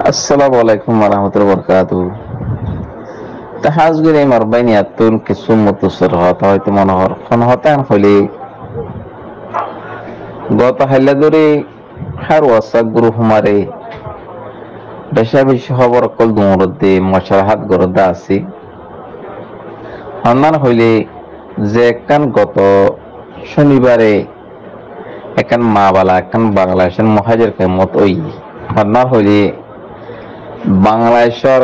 আসসালামু আলাইকুম ওয়া বারাকাতুহু। তাহাজগির এই মারবাইনি আতুন কিছু মুতুসর হতা হয়তো মনোহর খন হতান হইলে গত হাইলা ধরে হার ওয়াসাক গুরু হুমারে বেশা বেশি খবর অকল দুমরদে মশার হাত গরদা আছি হন্নান হইলে যে একখান গত শনিবারে একখান মা বালা একখান বাংলাদেশের মহাজের কেমত ওই হন্নার হইলে বাংলাদেশের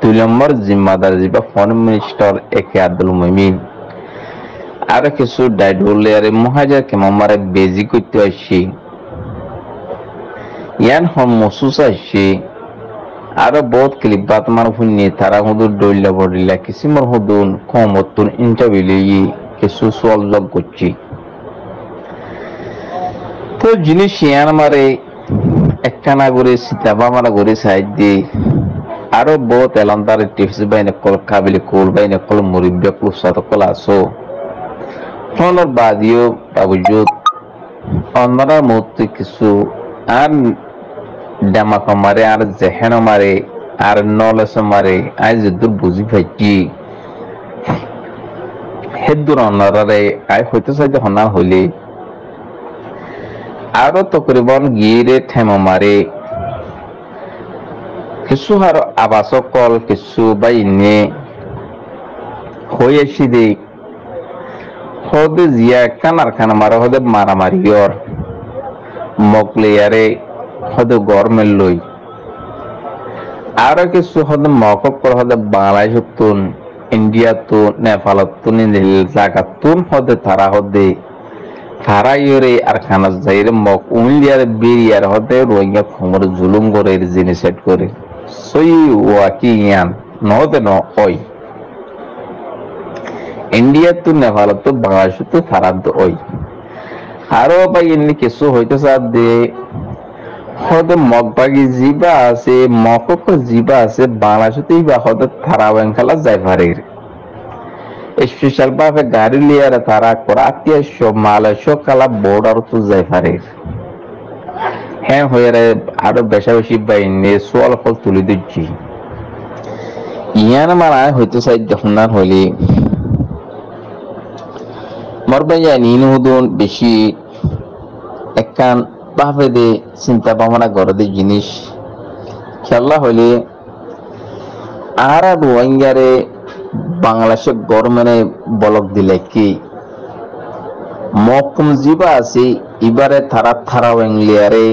2 নম্বর জিম্মাদার যিবা ফরেন মিনিস্টার একে আব্দুল মুমিন আর কিছু ডাইডুলিয়ারে মহাজার কেমারে বেজি করতে আসছি ইয়ান হম মসুস আসছি আরো বহুত ক্লিপ বাত মার ফুন্নি তারা হুদুর ডইলা বডিলা কিসিমর হুদুন কমতুন ইন্টারভিউ কিছু সওয়াল জব করছি তো জিনিস ইয়ান মারে একখানা করে সিতাবা মারা করে সাইড দিয়ে আরো বহুত এলান্তার টিপস বাইনে কল কাবিলে কোল বাইনে কল মুরিব্বে ক্লুস সাত কল আসো ফোনের বাদিও বাবুজুদ অন্যরা মধ্যে কিছু আর ডামাক মারে আর জেহেন মারে আর নলেস মারে আই যদুর বুঝি পাইছি হেদুর অন্যরারে আই হইতে চাইতে হন্না হইলে আরো তকরিবন গিয়ে ঠেমা মারে কিছু আর আবাসকল কিছু বাইনে হয়েছি দে হদে জিয়া কানার খানা মারা হদে মারামারিয়র মকলেয়ারে হদে গরমের লই আরো কিছু হদে মকক কর হদে বাংলাদেশ তুন ইন্ডিয়া তো নেপাল তুন জাগাতুন হদে তারা হদে তারা ইয়রে আর খানা যাইরে মক উমিলিয়ার বেরিয়ার হদে রোহিঙ্গা খমর জুলুম করে জিনিস সেট করে সই ওয়াকি ইয়ান নহতে ন ওই ইন্ডিয়া তো নেপাল তো বাংলাদেশ তো ফারাদ ওই আরো ভাই এমনি কিছু হইতে চার দে হয়তো মগবাগি জিবা আছে মকক জিবা আছে বাংলাদেশতেই বা হয়তো থারা খেলা যাই পারে স্পেশাল ভাবে গাড়ি লিয়ার তারা করাতিয়া সব মালয়েশিয়া কালা বর্ডার তো যাই পারে হ্যাঁ হয়ে আরো বেশা বেশি বাইনে সোয়াল ফল তুলে দিচ্ছি ইয়ান মারা হইতে চাই যখন হইলে মরবাইয়া নিন হুদুন বেশি একখান ভাবে দে চিন্তা ভাবনা গরদে জিনিস খেলা হইলে আর রোহিঙ্গারে বাংলাদেশের গভর্নমেন্টে বলক দিলে কি মহকুম জিবা আছে এবারে থারা ওয়েংলিয়ারে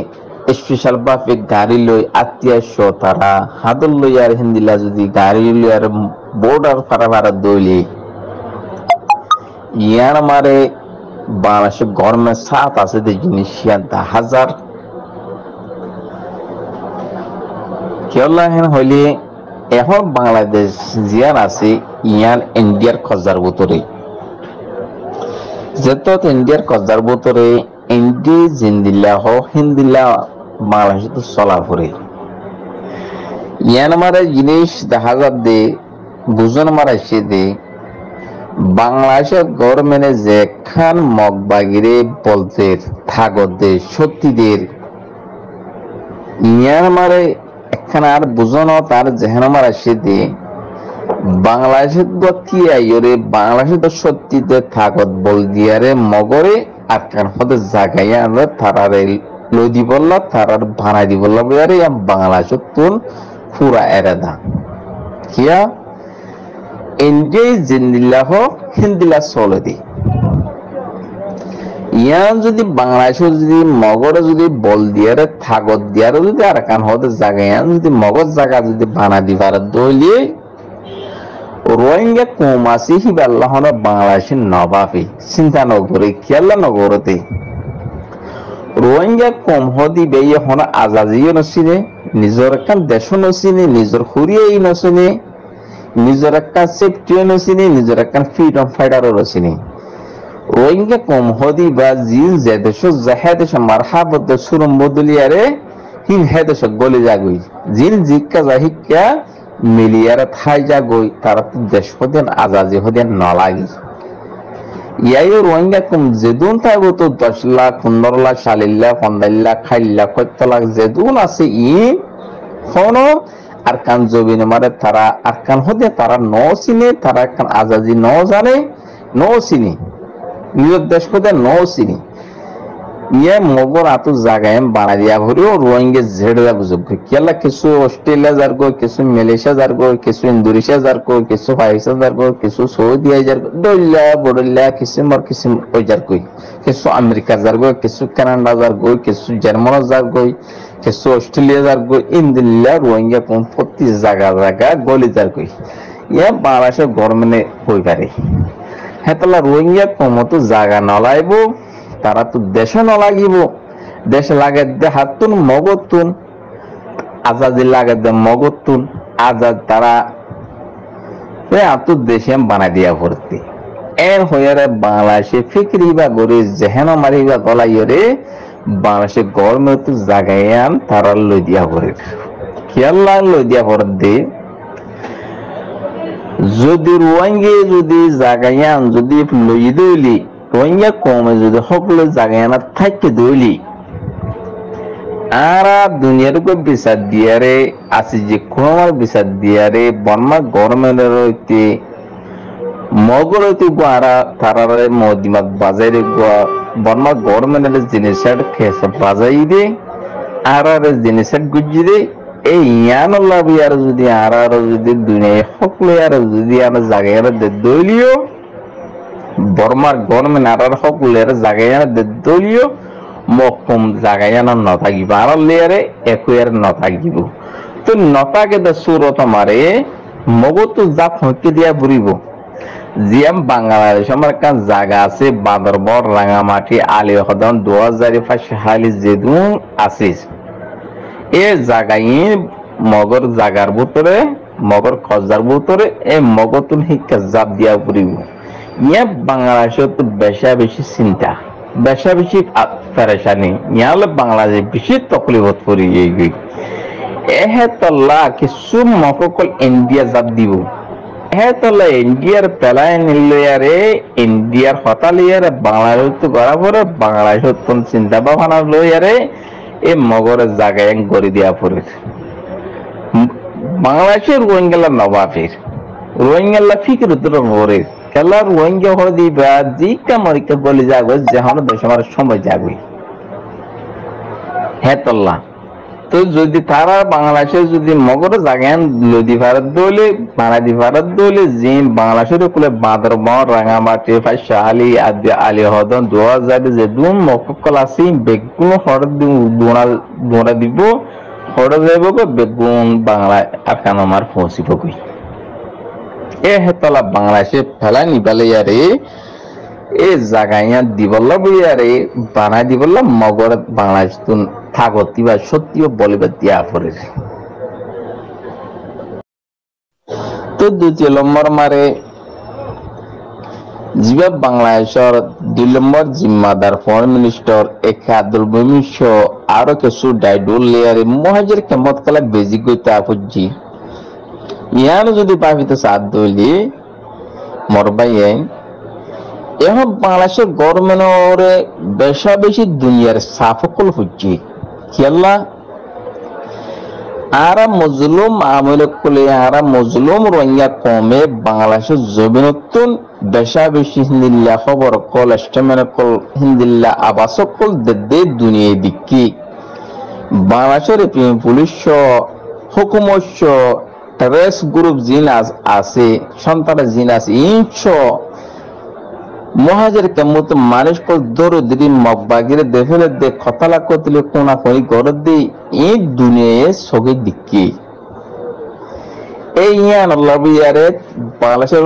স্পেশাল ভাবে গাড়ি লই আত্মীয় তারা হাদল লইয়ার হিন্দিলা যদি গাড়ি লইয়ার বর্ডার ফারা দইলে ইয়ার মারে বাংলাদেশের গভর্নমেন্ট সাথ আছে যে জিনিস 10,000 কেলাহেন হইলে এখন বাংলাদেশ জিয়ান আছে ইয়ান ইন্ডিয়ার খজার ভিতরে যেত ইন্ডিয়ার খজার ভিতরে ইন্ডি জিন্দিল্লা হ হিন্দিল্লা বাংলাদেশে তো চলা পড়ে ইয়ান মারে জিনিস 10,000 দে বুঝন মারাইছে দে বাংলাদেশের গভর্নমেন্টে যে খান মগবাগিরে বলতে থাগদের সত্যিদের মিয়ানমারে একখান আর বুঝনো তার জেহেনমার আসে দিয়ে বাংলাদেশের তো কি আইরে বাংলাদেশের তো সত্যিতে থাগত বল দিয়ারে মগরে আটকান হতে জাগাইয়া আমরা তারারে লদি বললা তারার ভাড়া দি বললা বিয়ারে বাংলাদেশের তুন পুরা এরাদা কিয়া ইন্ডিয়া জিন্দিল্লাহ হিন্দিলা চলে দি ইয়ান যদি বাংলাদেশে যদি মগরে যদি বল দিয়ারে থাগত দিয়ারে যদি আর কান হতে জাগাইয়া যদি মগজ জায়গা যদি বানা দিবার দইলে রোহিঙ্গা কম আছে হিবাল্লাহ বাংলাদেশের নবাবি চিন্তা নগরে খেয়াল্লা নগরতে রোহিঙ্গা কম হদি বেয়ে হন আজাদিও নচিনে নিজের একখান দেশও নচিনে নিজের হরিয়াই নচিনে নিজের একটা সেফটিও নচিনে নিজের একটা ফ্রিডম ফাইটারও নচিনে রোহিঙ্গা কম হদি বা জিন যে দেশ জাহে দেশ মারহাবত সুরম বদলিয়ারে হিন হে দেশ গলি যাগই জিন জিক্কা জাহিকা মিলিয়ারে থাই যাগই তারা তো দেশ হদেন আজাদি হদেন নলাগি ইয়াই রোহিঙ্গা কম যেদুন থাকবো তো 10 লাখ 15 লাখ 40 লাখ 50 লাখ 60 লাখ 70 লাখ যেদুন আছে ই হনো আর কান জবিনে মারে তারা আর কান হতে তারা ন চিনে তারা কান আজাদি ন জানে ন চিনি নিজের দেশ হতে ন চিনি ইয়ে মগর আতো জায়গায় বানা দিয়া ভরিও রোহিঙ্গা ঝেড়ে বুঝুক কেলা কিছু অস্ট্রেলিয়া যারগো কিছু মালয়েশিয়া যারগো কিছু ইন্দোনেশিয়া যারগো কিছু পাকিস্তান যারগো কিছু সৌদি যারগো দইলা বড়লা কিসিমর কিসিম ওই যারগো কিছু আমেরিকা যারগো কিছু কানাডা যারগো কিছু জার্মান যারগো কিছু অস্ট্রেলিয়া যারগো ইন্দিল্লা রোহিঙ্গা কোন প্রতি জায়গা জায়গা গলি যারগো ইয়ে বাংলাদেশের গভর্নমেন্টে হই পারে হ্যাঁ তাহলে রোহিঙ্গা কমতো জায়গা নলাইব তারা তো দেশে নলাগিব দেশে লাগে দে হাতুন মগতুন আজাদি লাগে দে মগতুন আজাদ তারা আতো দেশে বানাই দিয়া ভর্তি এর হইয়ারে বাংলাদেশে ফিক্রি বা গরি জেহেন মারিবা গলাইরে বাংলাদেশে গভর্নমেন্ট জাগাই আন তারা লই দিয়া ভরে খেয়াল্লা লই দিয়া ভরে যদি রোহিঙ্গা যদি জাগাই আন যদি লই দইলি রোহিঙ্গা কমে যদি সকলে জাগাই আনা থাকতে দইলি আর দুনিয়ার কো বিচার দিয়ারে আছে যে কোমার বিচার দিয়ারে বর্মা গভর্নমেন্টের হইতে মগর হইতে গোয়ারা তারারে মদিমাত বাজারে গোয়া বর্মা গভর্নমেন্টের জিনিসের খেসা বাজাই দে আর জিনিসের গুজি দে এই ইয়ান লাভি আর যদি আর যদি দুনিয়ায় সকলে আর যদি আমরা জাগাই আর দইলিও বর্মার গভর্নমেন্ট আর সকলের জাগাই আর দইলিও মকম জাগাই আনা নথাকিব আর লেয়ারে একুয়ার নথাকিব তো নতাকে দে সুরত মারে মগতো জাত হইতে দিয়া বুড়িব জিয়াম বাংলাদেশ আমার কান জায়গা আছে বান্দরবন রাঙামাটি আলিহদন 2005 হালি যেদুন আছে এ জায়গায় মগর জাগার ভিতরে মগর খজার ভিতরে এ মগতুন শিক্ষা জাপ দিয়া বুড়িব ইয়া বাংলাদেশে তো বেশি চিন্তা বেশি পেরেশানি ইয়ালে বাংলাদেশ বেশি তকলিফত পড়ি গই এহে তল্লা কিছু মককল ইন্ডিয়া জাপ দিব এহে তল্লা ইন্ডিয়ার পেলায় নিলয়ারে ইন্ডিয়ার হতালিয়ারে বাংলাদেশ তো গড়াবরে বাংলাদেশ তো চিন্তা ভাবনা লয়ারে এ মগরের জায়গায় গড়ি দিয়া পড়ে বাংলাদেশের রোহিঙ্গালা নবাফের রোহিঙ্গালা ফিকির উত্তর করে খেলা রোহিঙ্গা হয়ে দিবা জিকা মরিকা বলে যাগো যেমন দেশ আমার সময় যাবে হ্যাঁ তল্লা তো যদি তারা বাংলাদেশের যদি মগর জাগান লদি ভারত দলে বানাদি ভারত দলে যে বাংলাদেশের কুলে বান্দরবান রাঙামাটি ফাইশালি আলি হদন 2000 যে দুম মককল আছে বেগুন হড় দোনা দিব হড় যাইব গো বেগুন বাংলা আর কানমার পৌঁছিব কই এ হেতলা বাংলাদেশে ফেলা নিবালে ইয়ারে এ জাগাইয়া দিবল্লা বইয়ারে বানাই দিবল্লা মগর বাংলাদেশ তুন থাকতি বা সত্যিও বলিবা দিয়া পড়ে তো দ্বিতীয় নম্বর মারে জিবা বাংলাদেশের 2 নম্বর জিম্মাদার ফরেন মিনিস্টার আব্দুল মুমিন আরো কিছু ডাইডুল লেয়ারে মহাজের কেমত কালা বেজি গইতা ফুজি ইয়ান যদি পাবিতে সাথ দইলি মরবাই এখন বাংলাদেশের গভর্নমেন্টরে বেশি দুনিয়ার সাফকল হচ্ছে খেলা আরা মজলুম আমলে কলে আরা মজলুম রোহিঙ্গা কমে বাংলাদেশের জমিনতুন বেশি হিন্দিল্লা খবর কল এস্টেমেন কল হিন্দিল্লা আবাসক কল দে দুনিয়া দিকি বাংলাদেশের পুলিশ হুকুমত টেররিস্ট গ্রুপ জিন আছে সন্তান জিন আছে ইঞ্চ মহাজের কেমত মানুষ কল দরদি মগবাগিরে দেখলে দে খতলা কতলে কোনা কই গরদ দি এই দুনিয়ায় সগে দিকি এই ইয়ান লবিয়ারে বাংলাদেশের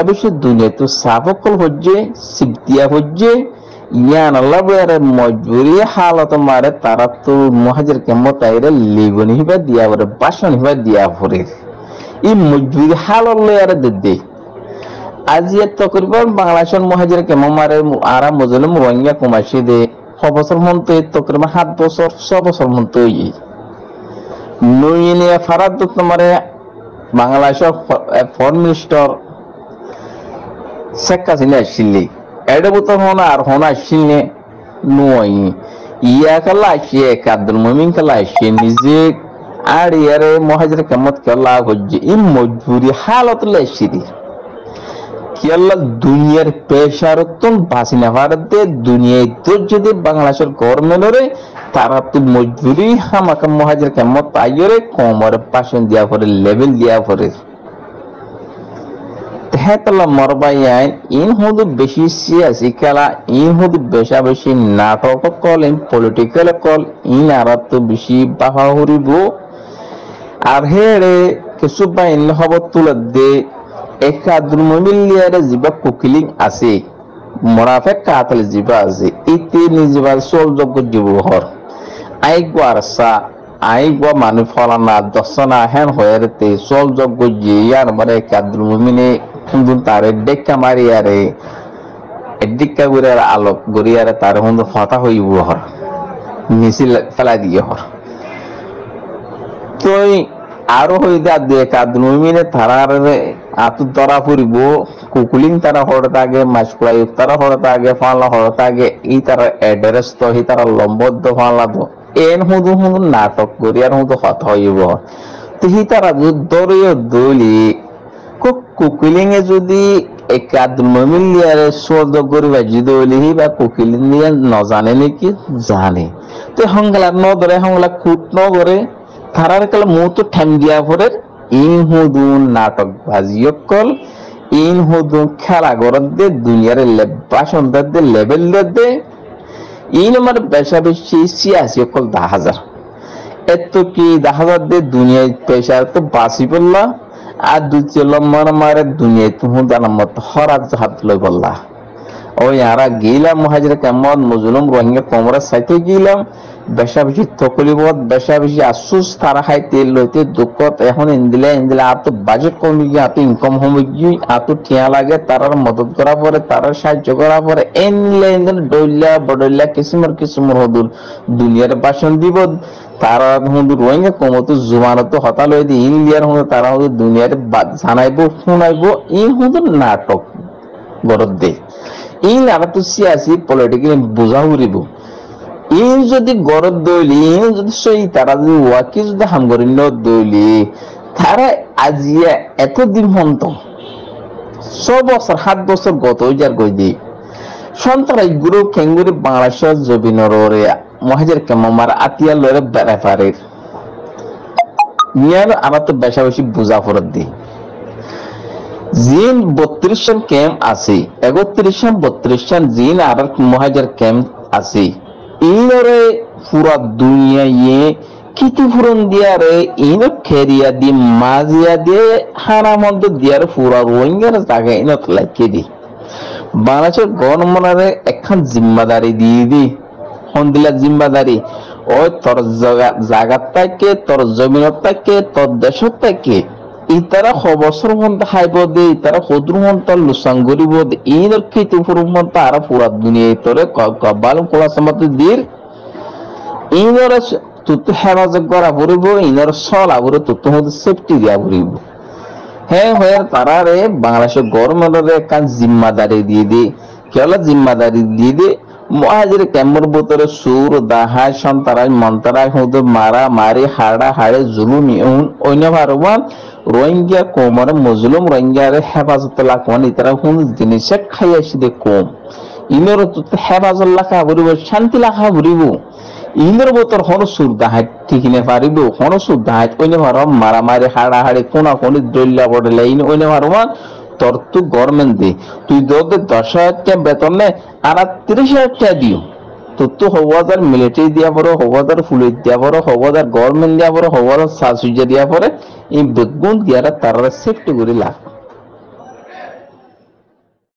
বেশি দুনিয়া তো সাফকল হচ্ছে সিবতিয়া হচ্ছে ইয়ান লবিয়ারে মজবুরি হালত মারে তারা তো মহাজের কেমত আইরে লিবনি হিবা দিয়া পরে বাসন হিবা দিয়া পরে এই মজবুরি হালত লয়ারে দে আজি তকরিবান বাংলাদেশের মহাজের কেমন মারে আরা মজলুম রোহিঙ্গা কমাইছে দে 6 বছর মন্তে তকরিবান 7 বছর 6 বছর মন্তে নইনে ফারাদ তোমারে বাংলাদেশের ফরেন মিনিস্টার শেখ হাসিনা আসিলি এটা বলতে হনা আর হনা আসিলে নয় ইয়া কালা আসে আব্দুল মুমিন কালা আসে নিজে আর ইয়ারে মহাজের কেমত কেলা হচ্ছে এই মজবুরি হালত লেসিদি কেলা দুনিয়ার পেশারতন বাঁচি না পারতে দুনিয়ায় তো যদি বাংলাদেশের গভর্নমেন্টরে তারা তো মজবুরি হামাকা মহাজের কেমত আইরে কমর পাশন দিয়া পরে লেভেল দিয়া পরে হেতলা মরবাই আইন ইন হুদু বেশি সিয়াসি খেলা ইন হুদু বেশা বেশি নাটক কল ইন পলিটিক্যাল কল ইন আর তো বেশি বাহা হরিব আর হেড়ে কিছু বাইন হব তুলে দে একাদুর মিলিয়ারে জিবা কুকিলিং আছে মরাফে কাতল জিবা আছে ইতে নিজবার সোল যোগ্য জীব হর আইগোয়ার সা আইগোয়া মানুষ ফলানা দশনা হেন হয়েতে সোল যোগ্য জিয়ার মানে একাদুর মিনে হুন্দুন তারে ডেক্কা মারিয়ারে এডিক্কা গুড়ার আলোক গড়িয়ারে তার হুন্দু হতা হইব হর মিছিল ফেলা দিয়ে হর তুই আরো হইতে একাদুমিনে তারার আতু ধরা ফুরিব কুকুলিং তারা হরত আগে মাছকুড়াই তারা হরত আগে ফালা হরত আগে ই তারা এড্রেস তো হি তারা লম্বদ্ধ ফালা তো এন হুদু হুদু নাটক গড়িয়ার হুদু হতা হইব তো হি তারা দলীয় দলি কুকিলিং এ যদি একাদমিলিয়ারে সোদ করিবা যদি বা কুকিলিং নিয়ে নজানে নাকি জানে তো হংলা ন ধরে হংলা খুট ন করে তারার কালে মু তো ঠেম দিয়া পরে ইন হুদু নাটক বাজিয়কল ইন হুদু খেলা গরত দে দুনিয়ার বাসন দে লেভেল দে ইন আমার বেশা বেশি সিয়াসি অকল 10,000 এত কি 10,000 দে দুনিয়ায় পয়সা তো বাসি পড়লা আর দুই লম্বার মারে দুনিয়ায় তুমি জানার মতো হরাক হাত লই বললা ওই আরা গেলাম মহাজির কেমন মুজলুম রোহিঙ্গা কমরা সাইতে গেলাম বেশা বেশি তকলিবত বেশা বেশি আফসোস তারা খাই তেল লইতে দুঃখত এখন ইন্দিলে আর তো বাজেট কমে গিয়ে এত ইনকাম কমে গিয়ে এত টিয়া লাগে তারার মদত করা পরে তারার সাহায্য করা পরে এনলে ডইলা বডইলা কিসিমর হদুর দুনিয়ার বাসন দিব তারা হুদুর রোহিঙ্গা কমতো জুমানত হতা লই দি ইন্ডিয়ার হুদুর তারা হুদুর দুনিয়ার জানাইবো শুনাইবো ই হুদুর নাটক গরত দে ই নাটক সিয়াসি পলিটিক্যাল বুঝা উড়িব ইন যদি গরত দইলি ইন যদি সই তারা যদি ওয়াকি যদি হামগরি ন দইলি তারা আজিয়া এতদিন হন্ত 6 বছর 7 বছর গত যার কই দি সন্তারাই গুরু কেঙ্গুরি বাংলাদেশের জবিনরে মহাজের কেমার আতিয়া লরে বেড়া পারে নিয়ার আমার তো বেশা বেশি বুঝা ফরত দি জিন 32 ক্যাম্প আছে 31 জিন আর মহাজের ক্যাম্প আছে ইনরে পুরা দুনিয়ায় কিতু ফুরন দিয়ারে ইন খেরিয়া দি মাজিয়া দিয়ে হানা মন্দ দিয়ার পুরা রোহিঙ্গার জায়গা ইনত লাগিয়ে দি বাংলাদেশের গভর্নমেন্টরে একখান জিম্মাদারি দিয়ে দি হন্দিলা জিম্মাদারি ওই তোর জায়গা থেকে তোর জমিনত থেকে তোর দেশত থেকে ইতারা খবসর মন্ত হাইব দে ইতারা হদ্রু মন্ত লুসাং গরিব দে ইনর কিতু ফুরুম মন্ত আর পুরা দুনিয়ায় তোরে কবাল কোলা সমত দির ইনর তুত হেফাজত করা পড়িব ইনর সলা পড়ে তুত হতে সেফটি দিয়া পড়িব হ্যাঁ হয়ে তারারে বাংলাদেশের গভর্নমেন্টের কাজ জিম্মাদারি দিয়ে দে কেবল জিম্মাদারি দিয়ে দে মহাজির ক্যাম্পের ভিতরে সুর দাহাই সন্তারাই মন্তারাই হুদে মারা মারি হাড়া হাড়ে জুলুম অন্য ভারবান রোহিঙ্গা কোমরে মুজলুম রোহিঙ্গারে হেফাজত লাখমান ইতারা হুন জিনিসে খাইয়াছি দে কম ইনর হেফাজত লাখা ভরিব শান্তি লাখা ভরিব ইনর ভিতর হন সুর দাহাই ঠিক নে পারিব হন সুর দাহাই অন্য ভার মারা মারি হাড়া হাড়ে কোনা কোনি দল্লা বড়লে ইন অন্য ভারবান তোর তো গভর্নমেন্ট দে তুই দোদে 10,000 টাকা বেতন নে আর 30,000 টাকা দিও তো হওয়াদার মিলিটারি দিয়া পরে হওয়াদার পুলিশ দিয়া পরে হওয়াদার গভর্নমেন্ট দিয়া পরে হওয়াদার সাসুজা দিয়া পরে এই বেগুন দিয়ারা তারা সেফটি করে লাগ